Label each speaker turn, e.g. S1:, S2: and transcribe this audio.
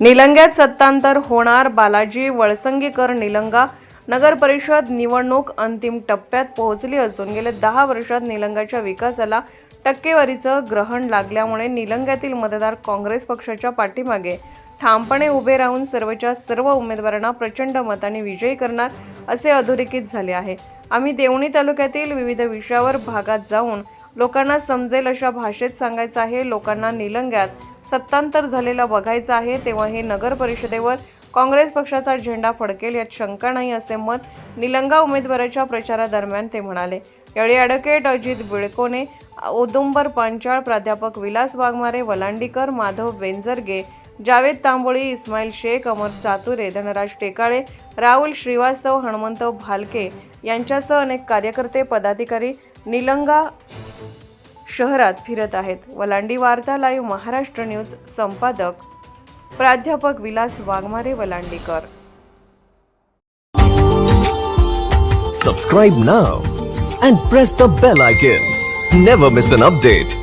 S1: निलंग्यात सत्तांतर होणार, बालाजी वळसंगीकर निलंगा नगर परिषद निवडणूक अंतिम टप्प्यात पोहोचली असून गेल्या 10 वर्षात निलंग्याच्या विकासाला टक्केवारीचं ग्रहण लागल्यामुळे निलंग्यातील मतदार काँग्रेस पक्षाच्या पाठीमागे ठामपणे उभे राहून सर्वच्या सर्व उमेदवारांना प्रचंड मताने विजयी करणार असे अधोरेखित झाले आहे। आम्ही देवणी तालुक्यातील विविध विषयावर भागात जाऊन लोकांना समजेल अशा भाषेत सांगायचं आहे। लोकांना निलंग्यात सत्तांतर झालेलं बघायचं आहे, तेव्हा हे नगर परिषदेवर काँग्रेस पक्षाचा झेंडा फडकेल यात शंका नाही असे मत निलंगा उमेदवाराच्या प्रचारादरम्यान ते म्हणाले। यावेळी ॲडव्होकेट अजित बिळकोने, औदुंबर पांचाळ, प्राध्यापक विलास वाघमारे, वलांडीकर, माधव बेंजरगे, जावेद तांबोळी, इस्माईल शेख, अमर चातुरे, धनराज टेकाळे, राहुल श्रीवास्तव, हनुमंत भालके यांच्यासह अनेक कार्यकर्ते पदाधिकारी निलंगा शहरात फिरत आहेत। वलांडी वार्ता लाईव्ह महाराष्ट्र न्यूज संपादक प्राध्यापक Vilas Waghmare, वलांडीकर।
S2: Subscribe now and press the bell icon. Never miss an update.